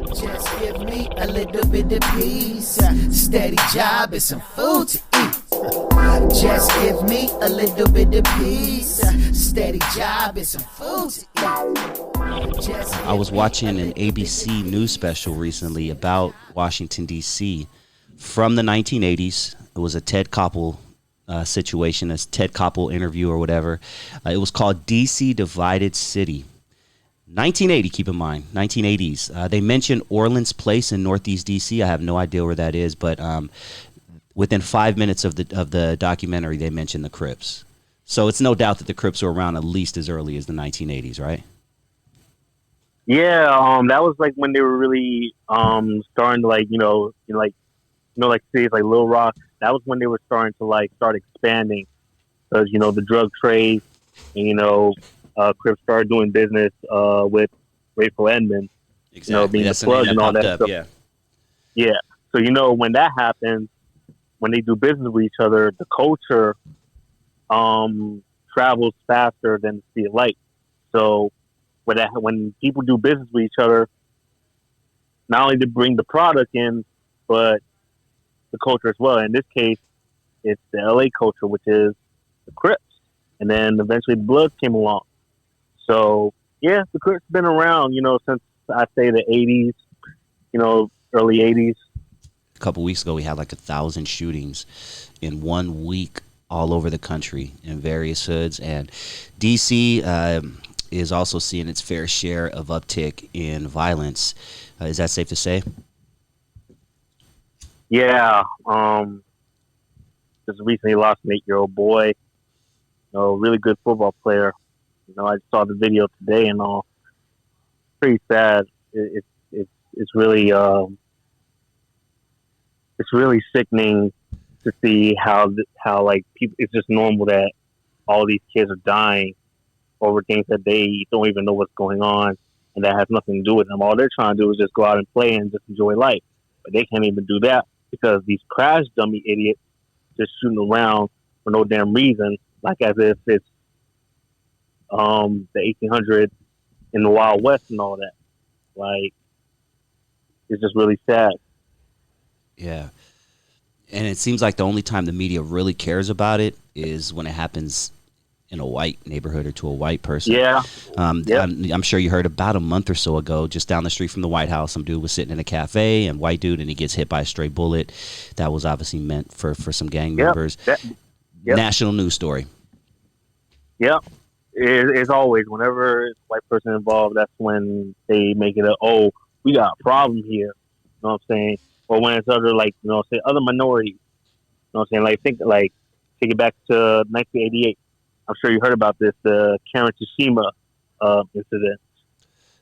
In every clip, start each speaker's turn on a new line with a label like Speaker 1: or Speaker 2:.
Speaker 1: Just give me a little bit of peace, steady job and some food to eat. Just give me a little bit of peace, steady job and some food to eat.
Speaker 2: I was watching an ABC news special recently about Washington, D.C. from the 1980s. It was a Ted Koppel situation, a Ted Koppel interview or whatever. It was called D.C. Divided City. 1980, keep in mind, 1980s. They mentioned Orleans Place in Northeast D.C. I have no idea where that is, but within 5 minutes of the documentary, they mentioned the Crips. So it's no doubt that the Crips were around at least as early as the 1980s, right?
Speaker 3: Yeah, that was like when they were really starting to like cities like Little Rock. That was when they were starting to start expanding because the drug trade and Crips started doing business with R0LLN,
Speaker 2: Exactly.
Speaker 3: being
Speaker 2: That's
Speaker 3: the plug and all that
Speaker 2: up,
Speaker 3: stuff.
Speaker 2: yeah.
Speaker 3: Yeah. So when that happens, when they do business with each other, the culture travels faster than the speed of light. So when people do business with each other, not only to bring the product in, but the culture as well. In this case, it's the LA culture, which is the Crips. And then eventually the Bloods came along. So, yeah, the Crips been around, since I say the 80s, early 80s.
Speaker 2: A couple weeks ago, we had like 1,000 shootings in 1 week all over the country in various hoods. And D.C. Is also seeing its fair share of uptick in violence. Is that safe to say?
Speaker 3: Yeah. Just recently lost an 8-year-old boy. Really good football player. I saw the video today and all. Pretty sad. It's really sickening to see how like people. It's just normal that all these kids are dying over things that they don't even know what's going on, and that has nothing to do with them. All they're trying to do is just go out and play and just enjoy life. But they can't even do that because these crash dummy idiots just shooting around for no damn reason, like as if it's the 1800s in the Wild West and all that. Like, it's just really sad.
Speaker 2: Yeah. And it seems like the only time the media really cares about it is when it happens in a white neighborhood or to a white person.
Speaker 3: Yeah. Yep.
Speaker 2: I'm sure you heard about a month or so ago, just down the street from the White House, some dude was sitting in a cafe, and white dude, and he gets hit by a stray bullet. That was obviously meant for some gang members.
Speaker 3: Yep.
Speaker 2: National news story.
Speaker 3: Yep. It's always, whenever it's a white person involved, that's when they make it we got a problem here. You know what I'm saying? Or when it's other, say other minorities. You know what I'm saying? Take it back to 1988. I'm sure you heard about this, the Karen Tashima incident.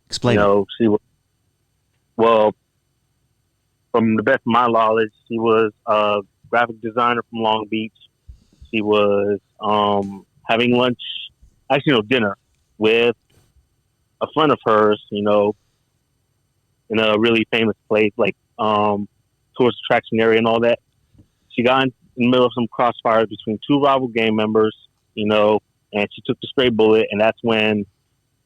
Speaker 2: Explain it.
Speaker 3: She was, well, from the best of my knowledge, she was a graphic designer from Long Beach. She was having lunch, dinner with a friend of hers, in a really famous place, tourist attraction area and all that. She got in the middle of some crossfire between two rival gang members, and she took the stray bullet, and that's when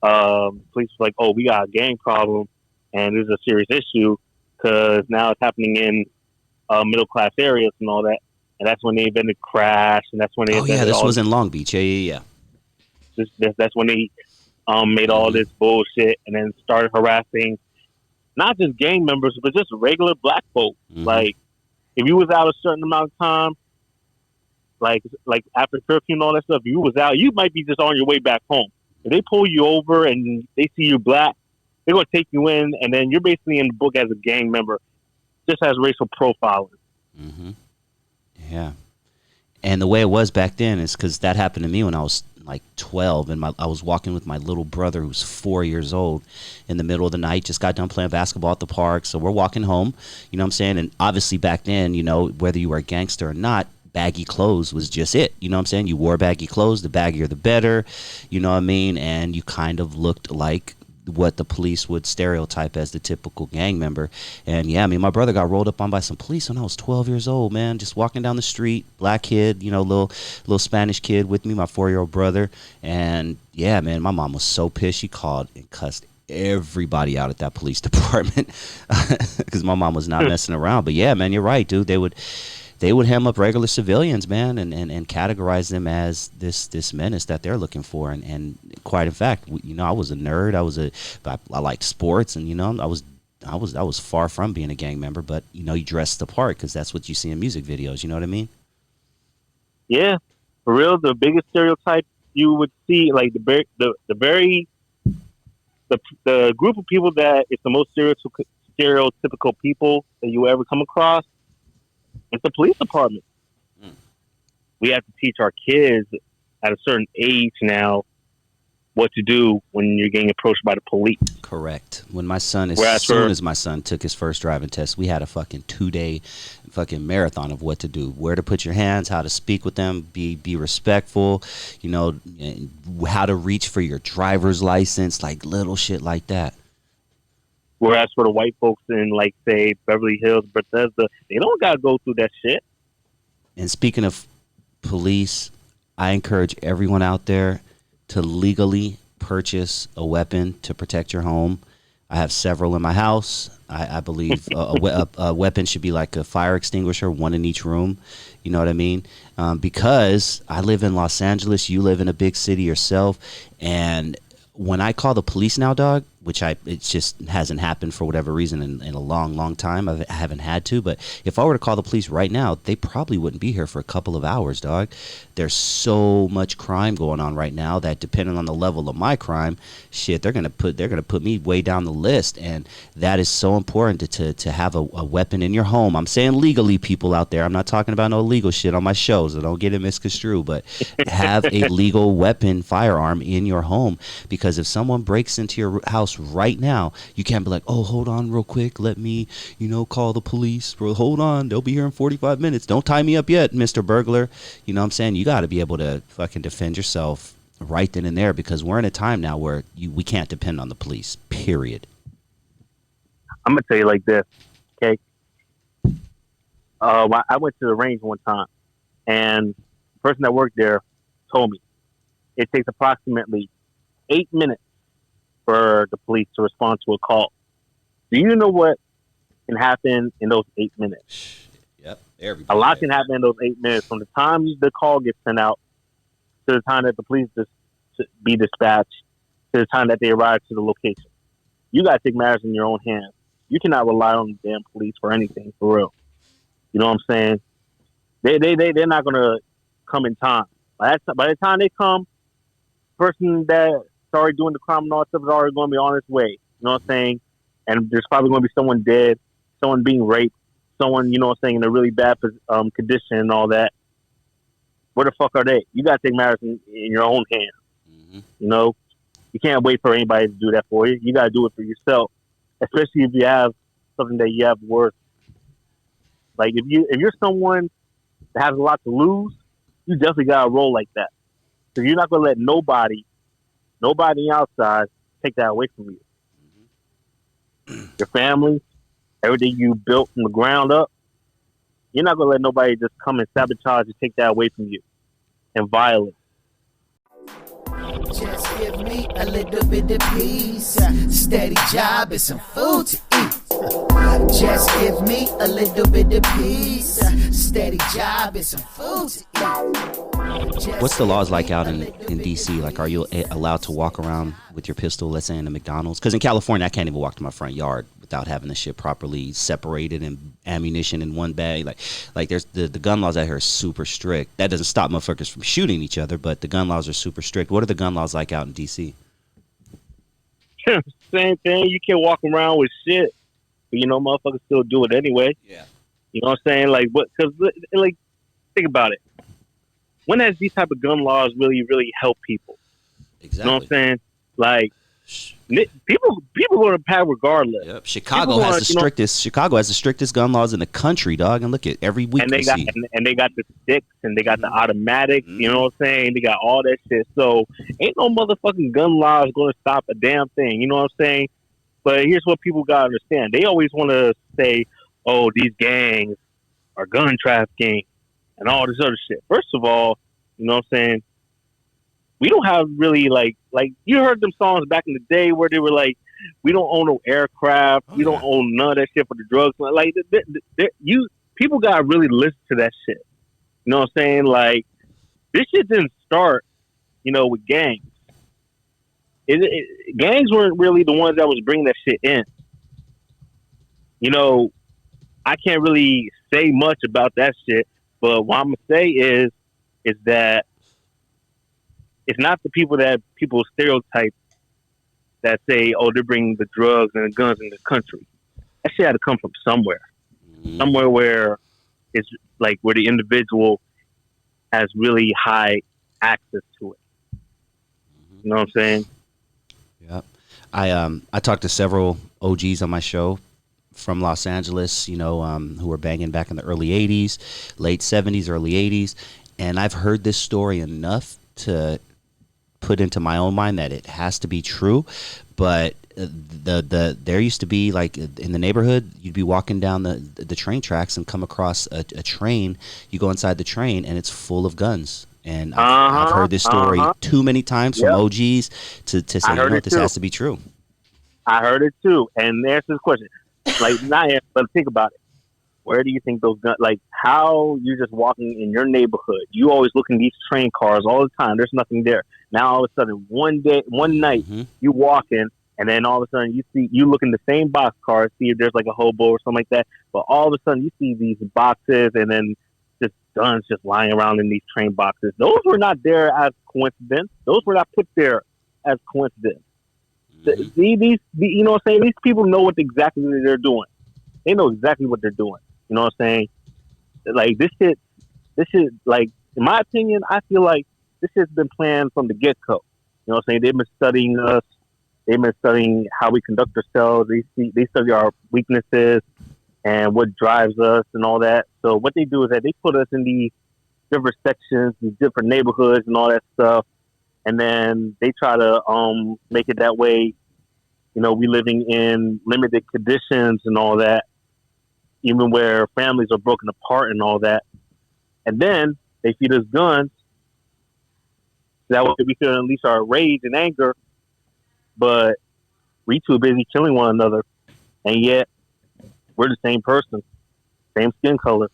Speaker 3: police was like, we got a gang problem, and this is a serious issue, because now it's happening in middle-class areas and all that, and that's when they invented Crash, and that's when they invented
Speaker 2: this was in Long Beach, yeah.
Speaker 3: That's when they made all this bullshit, and then started harassing not just gang members, but just regular black folk.
Speaker 2: Mm-hmm.
Speaker 3: Like, if you was out a certain amount of time, like after curfew and all that stuff, if you was out, you might be just on your way back home. If they pull you over and they see you black, they're going to take you in, and then you're basically in the book as a gang member, just as racial profiling.
Speaker 2: Mm-hmm. Yeah. And the way it was back then is because that happened to me when I was like 12, and I was walking with my little brother who's 4 years old in the middle of the night, just got done playing basketball at the park, so we're walking home, you know what I'm saying? And obviously back then, whether you were a gangster or not, baggy clothes was just it, you know what I'm saying? You wore baggy clothes, the baggier the better, you know what I mean? And you kind of looked like what the police would stereotype as the typical gang member. And yeah, I mean, my brother got rolled up on by some police when I was 12 years old, man. Just walking down the street, black kid, you know, little Spanish kid with me, my 4-year-old brother. And yeah, man, my mom was so pissed. She called and cussed everybody out at that police department because my mom was not messing around. But yeah, man, you're right, dude. They would hem up regular civilians, man, and categorize them as this menace that they're looking for. And quite in fact, I was a nerd. I liked sports, and I was far from being a gang member, but you dressed the part because that's what you see in music videos. You know what I mean?
Speaker 3: Yeah, for real. The biggest stereotype you would see, like the group of people that is the most stereotypical people that you ever come across. It's the police department. We have to teach our kids at a certain age now what to do when you're getting approached by the police.
Speaker 2: Correct. When my son, as soon as my son took his first driving test, we had a fucking 2-day fucking marathon of what to do, where to put your hands, how to speak with them, be respectful, how to reach for your driver's license, like little shit like that.
Speaker 3: Whereas for the white folks in, like, say, Beverly Hills, Bethesda, they don't got to go through that shit.
Speaker 2: And speaking of police, I encourage everyone out there to legally purchase a weapon to protect your home. I have several in my house. I believe a weapon should be like a fire extinguisher, one in each room. You know what I mean? Because I live in Los Angeles, you live in a big city yourself, and when I call the police now, dog, which it just hasn't happened for whatever reason in a long time. I haven't had to, but if I were to call the police right now, they probably wouldn't be here for a couple of hours, dog. There's so much crime going on right now that depending on the level of my crime, shit, they're gonna put me way down the list, and that is so important to have a weapon in your home. I'm saying legally, people out there. I'm not talking about no illegal shit on my shows, so don't get it misconstrued. But have a legal weapon, firearm in your home, because if someone breaks into your house right now, you can't be like, oh, hold on real quick, let me call the police, bro, hold on, they'll be here in 45 minutes, don't tie me up yet, Mr. Burglar. You know what I'm saying? You got to be able to fucking defend yourself right then and there, because we're in a time now where we can't depend on the police, period.
Speaker 3: I'm gonna tell you like this, okay? I went to the range one time, and the person that worked there told me it takes approximately 8 minutes for the police to respond to a call. Do you know what can happen in those 8 minutes?
Speaker 2: Yep.
Speaker 3: A lot can happen in those 8 minutes, from the time the call gets sent out to the time that the police be dispatched to the time that they arrive to the location. You got to take matters in your own hands. You cannot rely on the damn police for anything, for real. You know what I'm saying? They're not going to come in time. By the time they come, the person that started doing the crime and all that stuff is already going to be on its way. You know what I'm saying? And there's probably going to be someone dead, someone being raped, someone, you know what I'm saying, in a really bad condition and all that. Where the fuck are they? You got to take matters in your own hands. Mm-hmm. You can't wait for anybody to do that for you. You got to do it for yourself, especially if you have something that you have worth. Like if you're someone that has a lot to lose, you definitely got to roll like that. Because you're not going to let nobody outside take that away from you. Mm-hmm. Your family, everything you built from the ground up, you're not going to let nobody just come and sabotage and take that away from you and violate.
Speaker 1: Just give me a little bit of peace, steady job and some food to eat. Just give me a little bit of peace, steady job and some food to eat.
Speaker 2: What's the laws like out in DC? Like, are you allowed to walk around with your pistol, let's say in the McDonald's? Because in California, I can't even walk to my front yard without having the shit properly separated and ammunition in one bag. Like there's the gun laws out here are super strict. That doesn't stop motherfuckers from shooting each other, but the gun laws are super strict. What are the gun laws like out in DC?
Speaker 3: Same thing. You can't walk around with shit, but motherfuckers still do it anyway.
Speaker 2: Yeah.
Speaker 3: You know what I'm saying? Like, what? Because think about it. When has these type of gun laws really, really helped people?
Speaker 2: Exactly.
Speaker 3: You know what I'm saying? Like, people go to pat regardless.
Speaker 2: Yep. Chicago has the strictest gun laws in the country, dog. And look at every week.
Speaker 3: And they got the sticks and they got the automatics. Mm-hmm. You know what I'm saying? They got all that shit. So ain't no motherfucking gun laws going to stop a damn thing. You know what I'm saying? But here's what people gotta understand. They always want to say, "Oh, these gangs are gun trafficking and all this other shit." First of all, you know what I'm saying? We don't have really like you heard them songs back in the day where they were like, we don't own no aircraft.
Speaker 2: Oh,
Speaker 3: We don't
Speaker 2: yeah.
Speaker 3: own none of that shit for the drugs. Like you people gotta really listen to that shit. You know what I'm saying? Like this shit didn't start, with gangs. Gangs weren't really the ones that was bringing that shit in. You know, I can't really say much about that shit, but what I'm gonna say is that it's not the people that people stereotype that say, oh, they're bringing the drugs and the guns in this country. That shit had to come from somewhere,
Speaker 2: Mhm.
Speaker 3: somewhere where it's like where the individual has really high access to it. You know what I'm saying?
Speaker 2: Yep. I talked to several OGs on my show from Los Angeles, who were banging back in the early 80s, late 70s, early 80s, and I've heard this story enough to put into my own mind that it has to be true. But there used to be, like, in the neighborhood, you'd be walking down the train tracks and come across a train. You go inside the train and it's full of guns. And I've
Speaker 3: Uh huh.
Speaker 2: heard this
Speaker 3: Uh
Speaker 2: story
Speaker 3: huh.
Speaker 2: too many times from
Speaker 3: Yep.
Speaker 2: OGs to say,
Speaker 3: I heard it
Speaker 2: this
Speaker 3: too.
Speaker 2: has to be true.
Speaker 3: I heard it too. And the answer to this question, like not answer, but think about it. Where do you think those guns? Like how you're just walking in your neighborhood, you always look in these train cars all the time. There's nothing there. Now all of a sudden, one night,
Speaker 2: Hmm.
Speaker 3: you walk in, and then all of a sudden you look in the same box cars, see if there's like a hobo or something like that. But all of a sudden you see these boxes, and then just guns just lying around in these train boxes. Those were not there as coincidence. Those were not put there as coincidence.
Speaker 2: Hmm.
Speaker 3: You know what I'm saying? These people know what exactly they're doing. They know exactly what they're doing. You know what I'm saying? Like this shit, like in my opinion, I feel like this shit's been planned from the get go. You know what I'm saying? They've been studying us. They've been studying how we conduct ourselves. They study our weaknesses and what drives us and all that. So what they do is that they put us in these different sections, these different neighborhoods and all that stuff, and then they try to make it that way. We living in limited conditions and all that, even where families are broken apart and all that. And then they feed us guns. So that way we can unleash our rage and anger, but we too busy killing one another. And yet we're the same person, same skin color.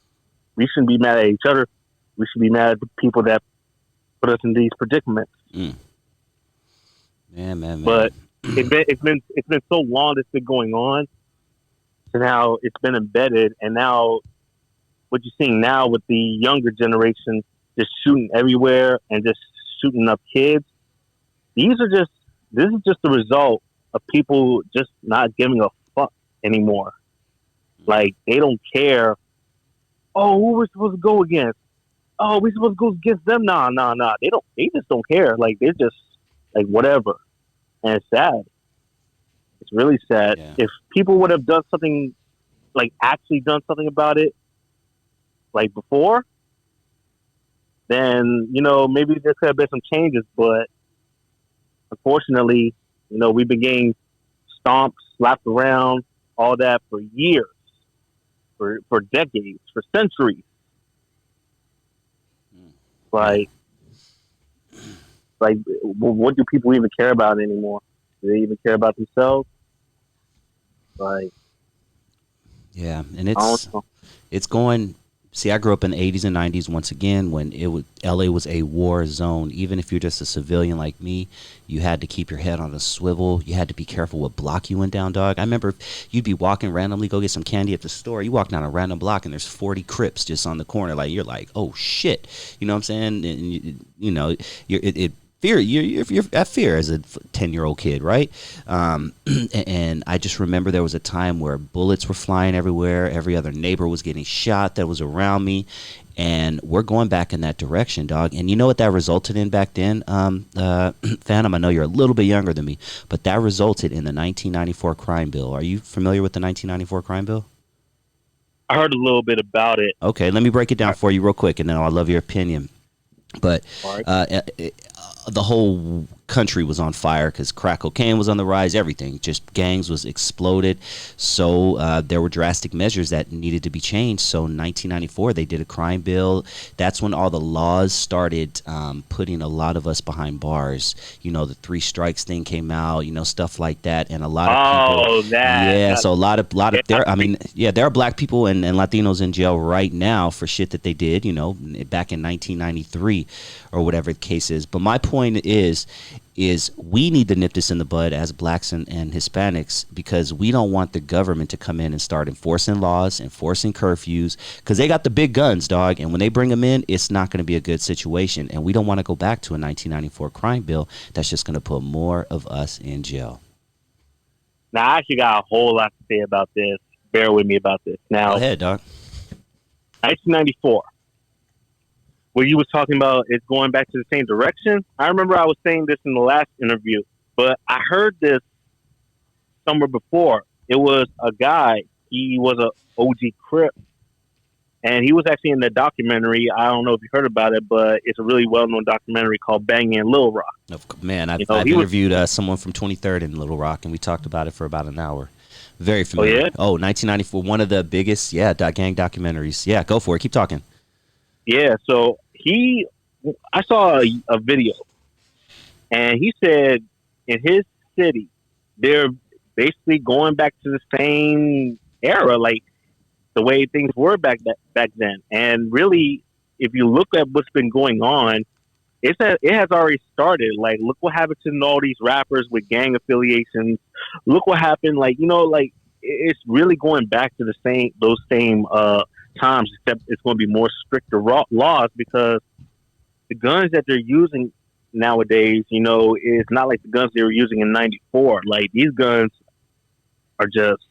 Speaker 3: We shouldn't be mad at each other. We should be mad at the people that put us in these predicaments.
Speaker 2: Mm. Man.
Speaker 3: But it's been so long that's been going on. So now it's been embedded, and now what you're seeing now with the younger generation just shooting everywhere and just shooting up kids. These are just this is just the result of people just not giving a fuck anymore. Like they don't care. Oh, who we're supposed to go against? Oh, we supposed to go against them? Nah. They don't. They just don't care. Like they're just like whatever. And it's sad. It's really sad.
Speaker 2: Yeah.
Speaker 3: If people would have done something, like actually done something about it, like before, then maybe there could have been some changes. But unfortunately, we've been getting stomped, slapped around, all that for years, for decades, for centuries.
Speaker 2: Yeah.
Speaker 3: Like, what do people even care about anymore? Do they even care about themselves? Like,
Speaker 2: Yeah, and
Speaker 3: I don't know.
Speaker 2: it's going. See, I grew up in the 80s and 90s once again when LA was a war zone. Even if you're just a civilian like me, you had to keep your head on a swivel. You had to be careful what block you went down, dog. I remember you'd be walking randomly, go get some candy at the store. You walk down a random block and there's 40 Crips just on the corner. Like, you're like, oh shit. You know what I'm saying? And it fear. You're at fear as a 10-year-old kid, right? And I just remember there was a time where bullets were flying everywhere. Every other neighbor was getting shot that was around me, and we're going back in that direction, dog. And you know what that resulted in back then, Phantom? I know you're a little bit younger than me, but that resulted in the 1994 crime bill. Are you familiar with the 1994 crime bill?
Speaker 3: I heard a little bit about it.
Speaker 2: Okay, let me break it down for you real quick, and then I'd love your opinion. But
Speaker 3: All right.
Speaker 2: the whole country was on fire because crack cocaine was on the rise. Everything, just gangs was exploded. So there were drastic measures that needed to be changed. So in 1994, they did a crime bill. That's when all the laws started putting a lot of us behind bars. You know, the 3 strikes thing came out. You know, stuff like that, and a lot of people. Yeah, so a lot of there. I mean, yeah, there are black people and Latinos in jail right now for shit that they did. You know, back in 1993 or whatever the case is. But my point is we need to nip this in the bud as blacks and Hispanics, because we don't want the government to come in and start enforcing laws, enforcing curfews, because they got the big guns, dog. And when they bring them in, it's not going to be a good situation. And we don't want to go back to a 1994 crime bill that's just going to put more of us in jail.
Speaker 3: Now, I actually got a whole lot to say about this. Bear with me about this. Now,
Speaker 2: go ahead, dog.
Speaker 3: 1994. What you was talking about is going back to the same direction. I remember I was saying this in the last interview, but I heard this somewhere before. It was a guy. He was a OG Crip, and he was actually in the documentary. I don't know if you heard about it, but it's a really well-known documentary called Banging in Little Rock.
Speaker 2: Man, I've interviewed someone from 23rd in Little Rock, and we talked about it for about an hour. Very familiar.
Speaker 3: Oh, yeah?
Speaker 2: 1994, one of the biggest, gang documentaries. Yeah, go for it. Keep talking.
Speaker 3: Yeah, so I saw a video, and he said in his city, they're basically going back to the same era, like the way things were back then. And really, if you look at what's been going on, it has already started. Like, look what happened to all these rappers with gang affiliations. Look what happened. Like, you know, like it's really going back to those same times, except it's going to be more stricter laws, because the guns that they're using nowadays, you know, is not like the guns they were using in '94. Like, these guns are just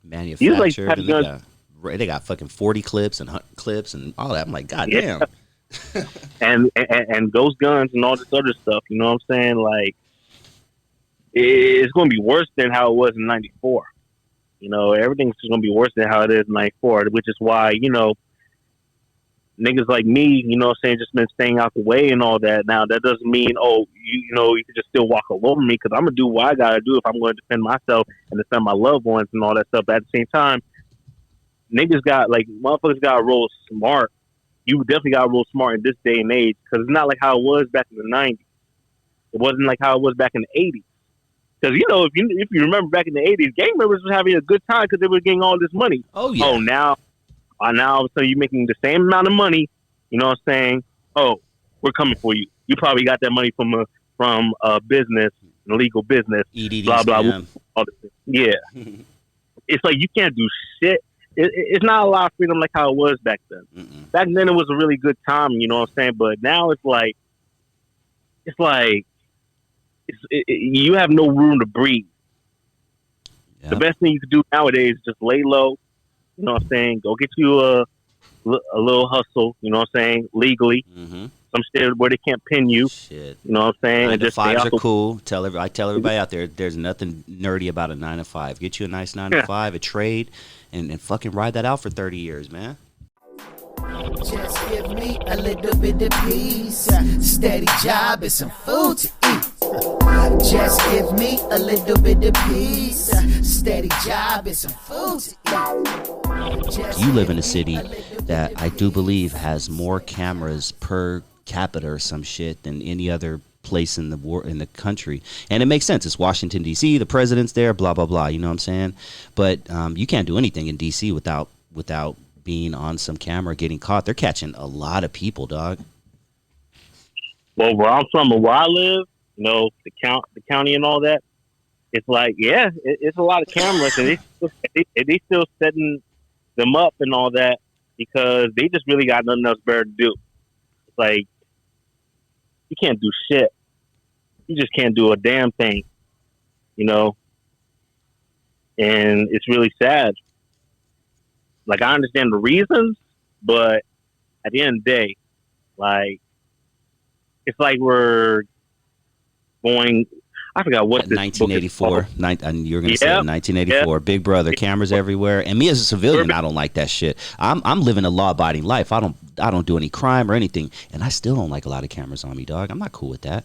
Speaker 2: manufactured. They got fucking 40 clips and clips and all that. I'm like, God damn.
Speaker 3: and ghost guns and all this other stuff. You know what I'm saying? Like, it's going to be worse than how it was in '94. You know, everything's going to be worse than how it is in '94, which is why, you know, niggas like me, you know what I'm saying, just been staying out the way and all that. Now, that doesn't mean, you can just still walk all over me, because I'm going to do what I got to do if I'm going to defend myself and defend my loved ones and all that stuff. But at the same time, motherfuckers got to roll smart. You definitely got to roll smart in this day and age, because it's not like how it was back in the 90s. It wasn't like how it was back in the 80s. Because, you know, if you remember back in the 80s, gang members were having a good time because they were getting all this money.
Speaker 2: Oh, yeah.
Speaker 3: Now all of a sudden you're making the same amount of money, you know what I'm saying? Oh, we're coming for you. You probably got that money from a business, an illegal business,
Speaker 2: EDD
Speaker 3: blah, blah, blah. All this. Yeah. It's like you can't do shit. It's not a lot of freedom like how it was back then. Mm-mm. Back then it was a really good time, you know what I'm saying? But now it's like you have no room to breathe. Yep. The best thing you can do nowadays is just lay low. You know what I'm saying? Go get you a little hustle. You know what I'm saying? Legally, some shit where they can't pin you.
Speaker 2: Shit.
Speaker 3: You know what I'm saying?
Speaker 2: 9 to 5s are cool. I tell everybody out there, there's nothing nerdy about a 9 to 5. Get you a nice 9 to 5, a trade, and fucking ride that out for 30 years, man.
Speaker 1: Just give me a little bit of peace, steady job and some food to eat. Just give me a little bit of peace, steady job and some food to eat.
Speaker 2: You live in a city that I do believe has more cameras per capita or some shit than any other place in the country, and it makes sense. It's Washington D.C. The president's there, blah blah blah. You know what I'm saying? But you can't do anything in D.C. without being on some camera, getting caught. They're catching a lot of people, dog.
Speaker 3: Well, where I'm from and where I live, you know, the county and all that, it's like, it's a lot of cameras, and they still setting them up and all that, because they just really got nothing else better to do. It's like, you can't do shit. You just can't do a damn thing, you know? And it's really sad. Like, I understand the reasons, but at the end of the day, like, it's like we're going, I forgot what this
Speaker 2: 1984. You're going to say 1984. Yeah. Big Brother, cameras everywhere. And me as a civilian, I don't like that shit. I'm living a law-abiding life. I don't do any crime or anything, and I still don't like a lot of cameras on me, dog. I'm not cool with that.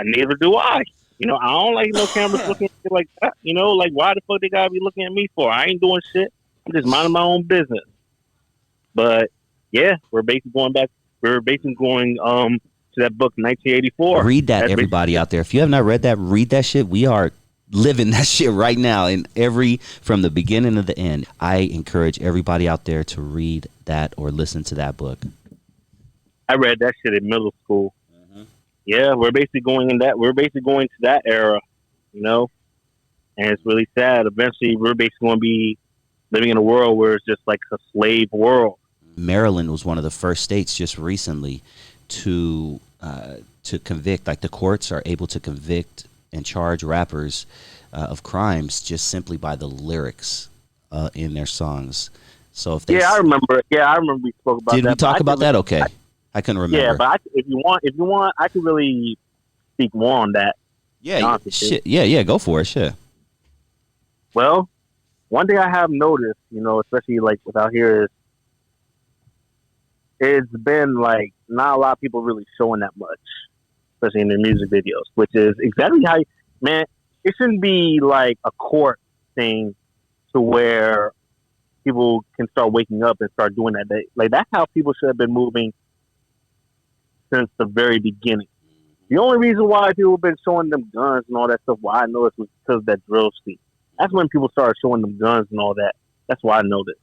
Speaker 3: Neither do I. I don't like no cameras looking at me like that. Like why the fuck they gotta be looking at me for? I ain't doing shit. I'm just minding my own business. But yeah, we're basically going back. We're basically going to that book, 1984.
Speaker 2: Read that,
Speaker 3: That's
Speaker 2: everybody out there. If you have not read that, read that shit. We are living that shit right now from the beginning to the end. I encourage everybody out there to read that or listen to that book.
Speaker 3: I read that shit in middle school. Mm-hmm. Yeah, we're basically going to that era, and it's really sad. Eventually, we're basically going to be living in a world where it's just like a slave world.
Speaker 2: Maryland was one of the first states just recently to convict. Like the courts are able to convict and charge rappers of crimes just simply by the lyrics in their songs. So if they
Speaker 3: I remember. Yeah, I remember we spoke about that.
Speaker 2: Did we talk about that? Okay, I couldn't remember.
Speaker 3: Yeah, but if you want, I could really speak more on that.
Speaker 2: Yeah, shit. Yeah, go for it. Shit.
Speaker 3: Well, one thing I have noticed, especially like without here, is it's been like not a lot of people really showing that much, especially in their music videos, which is exactly how, man, it shouldn't be like a court thing to where people can start waking up and start doing that. Like that's how people should have been moving since the very beginning. The only reason why people have been showing them guns and all that stuff, why I know it was because of that drill scene. That's when people started showing them guns and all that. That's why I know this.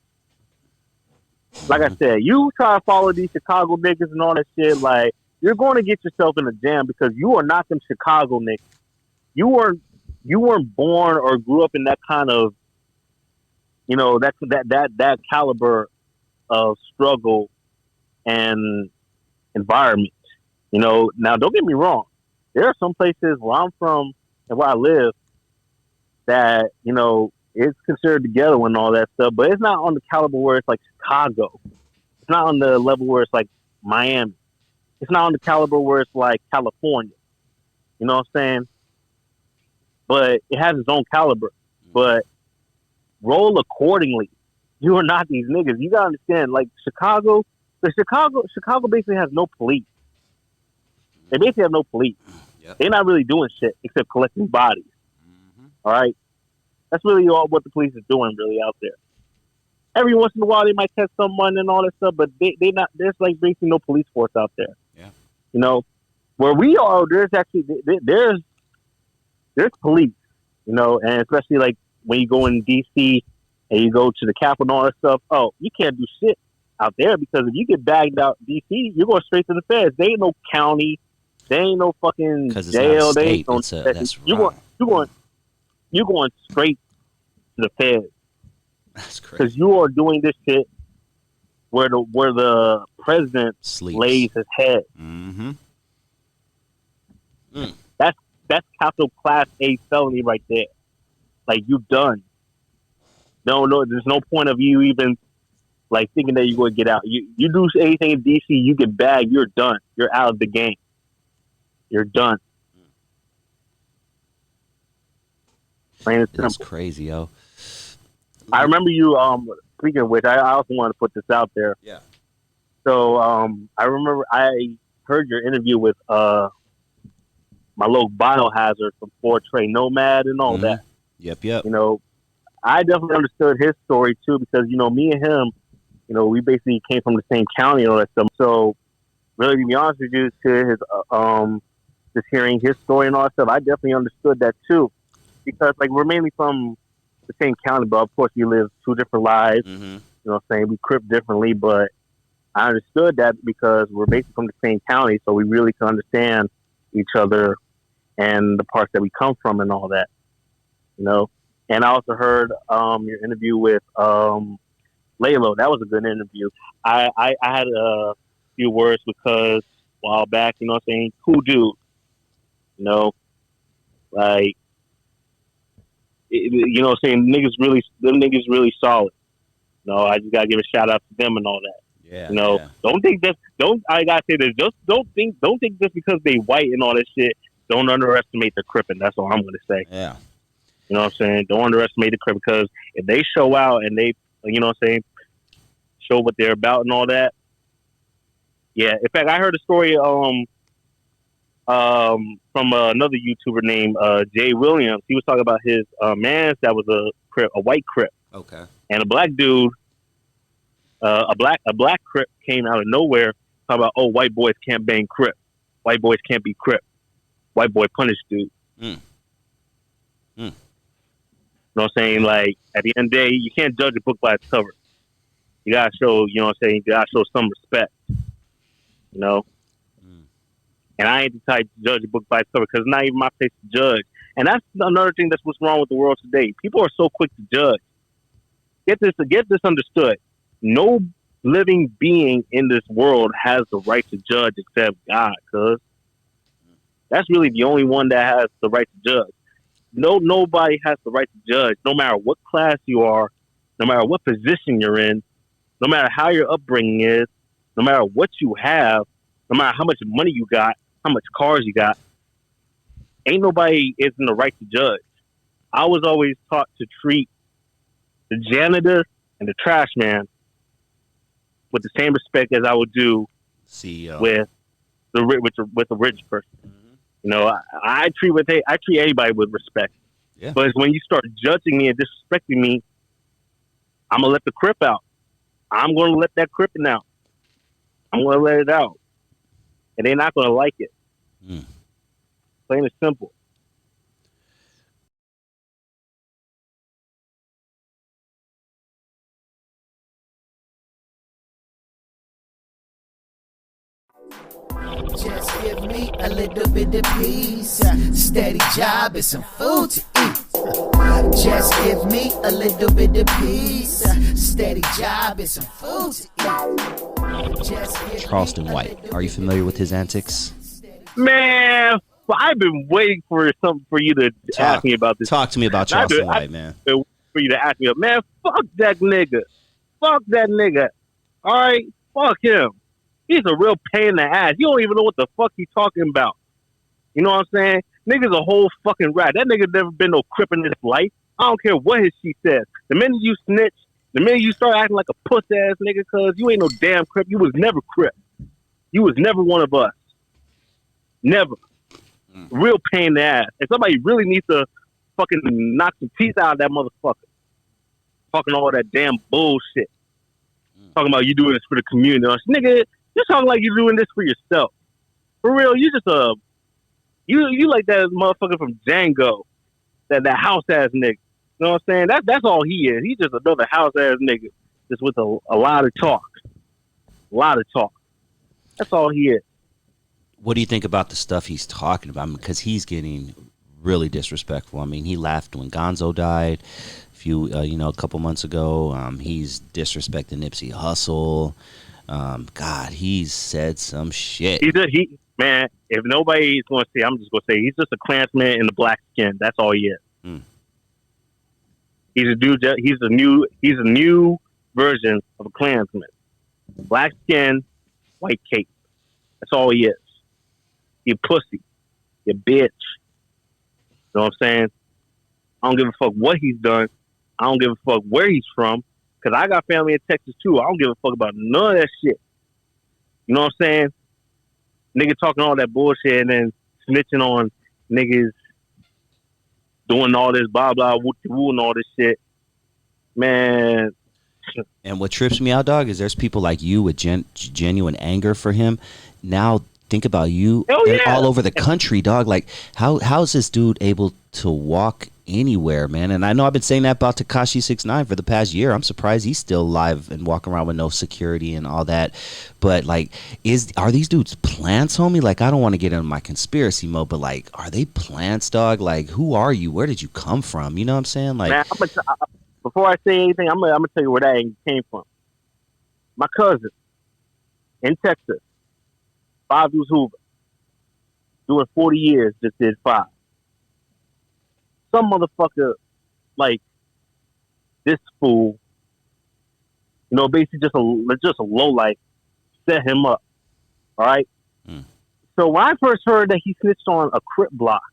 Speaker 3: Like I said, you try to follow these Chicago niggas and all that shit, like, you're going to get yourself in a jam because you are not them Chicago niggas. You weren't born or grew up in that kind of, that caliber of struggle and environment. Now don't get me wrong. There are some places where I'm from and where I live that, it's considered the ghetto and all that stuff, but it's not on the caliber where it's like Chicago. It's not on the level where it's like Miami. It's not on the caliber where it's like California. You know what I'm saying? But it has its own caliber. But roll accordingly. You are not these niggas. You gotta understand, like Chicago basically has no police. They basically have no police. Yep. They're not really doing shit except collecting bodies. Mm-hmm. All right? That's really all what the police is doing really out there. Every once in a while they might catch someone and all that stuff, but they not. There's like basically no police force out there. Yeah. Where we are, there's actually there's police. And especially like when you go in DC and you go to the Capitol and all that stuff. Oh, you can't do shit out there because if you get bagged out DC, you're going straight to the feds. They ain't no county. They ain't no fucking jail. They ain't no. You're going straight to the feds.
Speaker 2: That's crazy.
Speaker 3: Because you are doing this shit where the president lays his head.
Speaker 2: Mm-hmm.
Speaker 3: That's capital class A felony right there. Like you done. No, there's no point of you even like thinking that you're going to get out. You do anything in DC, you get bagged. You're done. You're out of the game. You're done.
Speaker 2: That's crazy, yo.
Speaker 3: I remember you. Speaking of which, I also want to put this out there.
Speaker 2: Yeah.
Speaker 3: So I remember I heard your interview with my local Biohazard from Fortray Nomad and all that.
Speaker 2: Yep.
Speaker 3: I definitely understood his story too because me and him, we basically came from the same county and all that stuff. So really, to be honest with you, to his just hearing his story and all that stuff, I definitely understood that too. Because like we're mainly from the same county, but of course we live two different lives. Mm-hmm. You know what I'm saying? We crip differently, but I understood that because we're basically from the same county, so we really can understand each other and the parts that we come from and all that. And I also heard your interview with Laylo. That was a good interview. I had a few words because a while back, what I'm saying? Cool dude. Like what I'm saying? Them niggas really solid. I just gotta give a shout out to them and all that.
Speaker 2: Yeah.
Speaker 3: Don't think that. I gotta say this. Just don't think just because they white and all that shit. Don't underestimate the crippin'. That's all I'm gonna say.
Speaker 2: Yeah.
Speaker 3: You know what I'm saying? Don't underestimate the crip because if they show out and they, show what they're about and all that. Yeah. In fact, I heard a story. from another YouTuber named Jay Williams. He was talking about his man's that was a white Crip,
Speaker 2: Okay.
Speaker 3: and a black dude, a black Crip came out of nowhere talking about, oh, white boys can't bang Crip, white boys can't be Crip, white boy punish dude.
Speaker 2: Mm.
Speaker 3: You know what I'm saying? Like, at the end of the day, you can't judge a book by its cover. You gotta show, you know what I'm saying? You gotta show some respect, you know. And I ain't the type to judge a book by its cover because it's not even my place to judge. And that's another thing that's what's wrong with the world today. People are so quick to judge. Get this understood. No living being in this world has the right to judge except God, cuz that's really the only one that has the right to judge. Nobody has the right to judge, no matter what class you are, no matter what position you're in, no matter how your upbringing is, no matter what you have, no matter how much money you got, how much cars you got. Ain't nobody is in the right to judge. I was always taught to treat the janitor and the trash man with the same respect as I would do
Speaker 2: CEO
Speaker 3: with the rich person.
Speaker 2: Mm-hmm.
Speaker 3: You know, I treat everybody with respect.
Speaker 2: Yeah.
Speaker 3: But when you start judging me and disrespecting me, I'm gonna let the Crip out. I'm gonna let that Crippin' out. I'm gonna let it out, and they're not gonna like it. Plain and simple.
Speaker 1: Just give me a little bit of peace, steady job and some food to eat. Just give me a little bit of peace, steady job and some food to eat.
Speaker 2: Charleston White. Are you familiar with his antics?
Speaker 3: Man, well, I've been waiting for something for you to ask me about this.
Speaker 2: Talk to me about Charleston White, man.
Speaker 3: For you to ask me, man, fuck that nigga. Fuck that nigga. All right? Fuck him. He's a real pain in the ass. You don't even know what the fuck he's talking about. You know what I'm saying? Nigga's a whole fucking rat. That nigga never been no Crip in his life. I don't care what his shit says. The minute you snitch, the minute you start acting like a puss ass nigga, cause you ain't no damn Crip. You was never Crip. You was never one of us. Never. Real pain in the ass. And somebody really needs to fucking knock some teeth out of that motherfucker. Fucking all that damn bullshit. Talking about you doing this for the community. Nigga, you're talking like you're doing this for yourself. For real, you just you like that motherfucker from Django. That house ass nigga. You know what I'm saying? That's all he is. He's just another house ass nigga. Just with a lot of talk. A lot of talk. That's all he is.
Speaker 2: What do you think about the stuff he's talking about? Because he's getting really disrespectful. I mean, he laughed when Gonzo died a couple months ago. He's disrespecting Nipsey Hussle. God, he's said some shit.
Speaker 3: Man, if nobody is going to say, I'm just going to say he's just a Klansman in the black skin. That's all he is. He's a dude. He's a new version of a Klansman. Black skin, white cape. That's all he is. You pussy. You bitch. You know what I'm saying? I don't give a fuck what he's done. I don't give a fuck where he's from. Because I got family in Texas, too. I don't give a fuck about none of that shit. You know what I'm saying? Nigga talking all that bullshit and then snitching on niggas doing all this blah, blah, woo and all this shit. Man.
Speaker 2: And what trips me out, dog, is there's people like you with genuine anger for him. Now think about you all over the country, dog. Like, how's this dude able to walk anywhere, man? And I know I've been saying that about Tekashi 6ix9ine for the past year. I'm surprised he's still alive and walking around with no security and all that. But like, are these dudes plants, homie? Like, I don't want to get into my conspiracy mode, but like, are they plants, dog? Like, who are you? Where did you come from? You know what I'm saying? Like,
Speaker 3: man, before I say anything, I'm gonna tell you where that came from. My cousin in Texas, Bob Hoover, doing 40 years, just did 5. Some motherfucker like this fool, you know, basically just a low life, set him up. All right. So when I first heard that he snitched on a Crip block,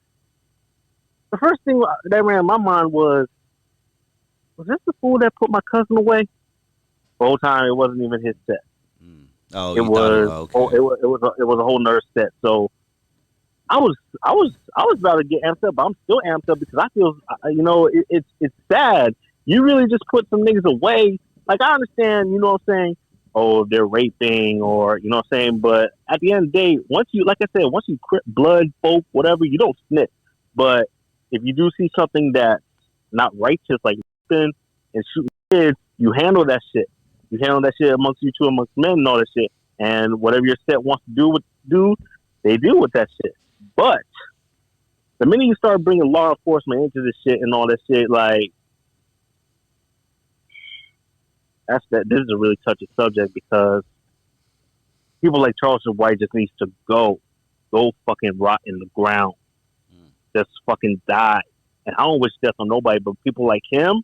Speaker 3: the first thing that ran in my mind was this the fool that put my cousin away? The whole time it wasn't even his set.
Speaker 2: Oh,
Speaker 3: it was a whole nurse set. So I was about to get amped up, but I'm still amped up because I feel, it's sad. You really just put some niggas away. Like, I understand, you know what I'm saying? Oh, they're raping or, you know what I'm saying? But at the end of the day, once you, like I said, once you crip blood, folk, whatever, you don't snitch. But if you do see something that's not righteous, like and shooting kids, you handle that shit. You handle that shit amongst you two, amongst men and all that shit. And whatever your set wants to do, they do with that shit. But the minute you start bringing law enforcement into this shit and all that shit, like, this is a really touchy subject because people like Charleston White just needs to go fucking rot in the ground, just fucking die. And I don't wish death on nobody, but people like him,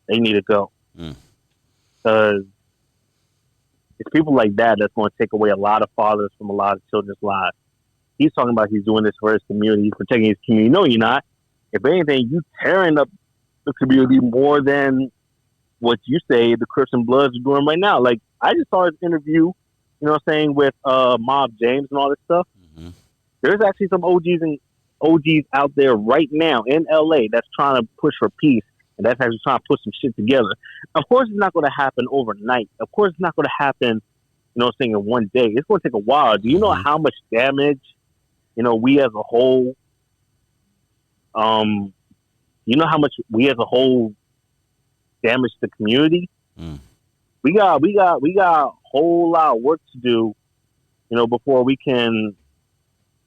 Speaker 3: they need to go because it's people like that that's going to take away a lot of fathers from a lot of children's lives. He's talking about he's doing this for his community, he's protecting his community. No, you're not. If anything, you tearing up the community more than what you say the Crips and Bloods are doing right now. Like, I just saw his interview, you know what I'm saying, with Mob James and all this stuff. Mm-hmm. There's actually some OGs out there right now in LA that's trying to push for peace and that's actually trying to put some shit together. Of course, it's not going to happen overnight. Of course, it's not going to happen, you know what I'm saying, in one day. It's going to take a while. Do you know how much damage, you know, we as a whole, damage the community? We got a whole lot of work to do, you know, before we can,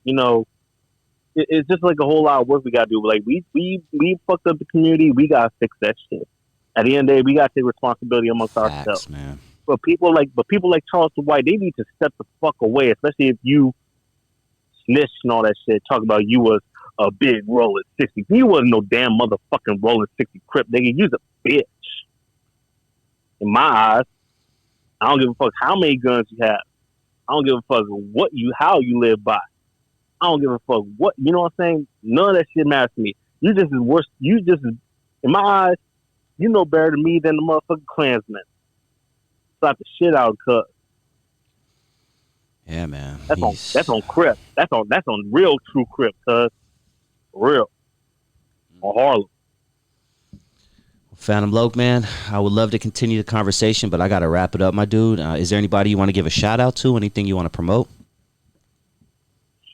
Speaker 3: you know, it's just like a whole lot of work we got to do. Like, we fucked up the community. We got to fix that shit. At the end of the day, we got to take responsibility amongst ourselves. Man. But people like Charleston White, they need to step the fuck away, especially if you snitch and all that shit. Talk about you was a big rolling 60. You wasn't no damn motherfucking rolling 60 Crip, nigga. You's a bitch. In my eyes, I don't give a fuck how many guns you have. I don't give a fuck how you live by. I don't give a fuck what, you know what I'm saying? None of that shit matters to me. You just as worse. In my eyes, you know better than me than the motherfucking Klansman. Slap the shit out of Cuz.
Speaker 2: Yeah, man.
Speaker 3: That's on Crip. That's on real true Crip, Cuz. Real. On Harlem.
Speaker 2: Phantom Loke, man, I would love to continue the conversation, but I got to wrap it up, my dude. Is there anybody you want to give a shout out to? Anything you want to promote?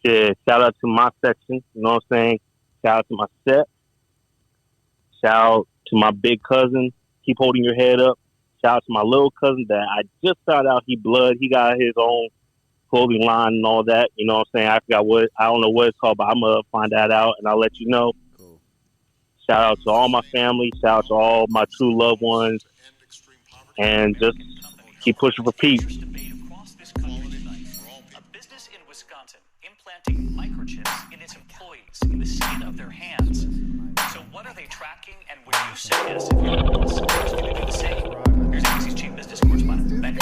Speaker 3: Shit, shout out to my section. You know what I'm saying? Shout out to my set. Shout out to my big cousin. Keep holding your head up. Shout out to my little cousin that I just found out he got his own clothing line and all that. You know what I'm saying? I don't know what it's called, but I'm going to find that out and I'll let you know. Cool. Shout out to all my family. Shout out to all my true loved ones. And just keep pushing for peace.
Speaker 4: Implanting microchips in its employees in the skin of their hands. So what are they tracking? And would you suggest if you're a boss, you would do the same? Here's ABC's chief business correspondent, Ben.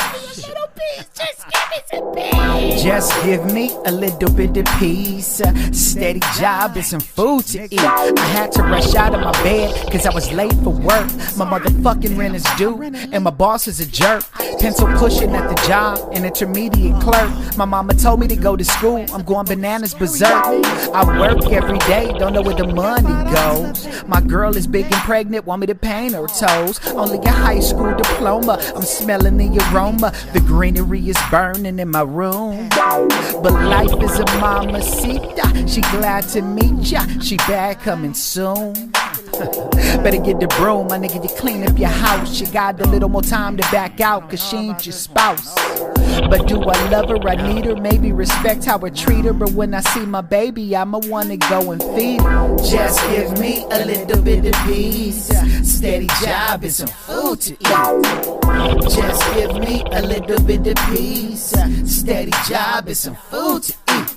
Speaker 1: Just give me a little bit of peace, steady job and some food to eat. I had to rush out of my bed cause I was late for work. My motherfucking rent is due and my boss is a jerk. Pencil pushing at the job, an intermediate clerk. My mama told me to go to school, I'm going bananas berserk. I work every day, don't know where the money goes. My girl is big and pregnant, want me to paint her toes. Only a high school diploma, I'm smelling the aroma. The greenery is burning in my room. But life is a mamacita, she glad to meet ya. She back coming soon. Better get the broom, my nigga, you clean up your house. You got a little more time to back out, cause she ain't your spouse. But do I love her, I need her, maybe respect how I treat her. But when I see my baby, I'ma wanna go and feed her. Just give me a little bit of peace, steady job and some food to eat. Just give me a little bit of peace, steady job and some food to eat.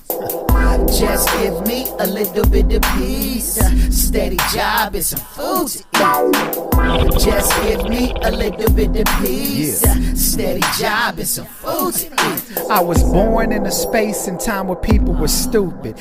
Speaker 1: Just give me a little bit of peace, steady job and some food to eat. Just give me a little bit of peace, steady job and some food to eat. I was born in a space and time where people were stupid.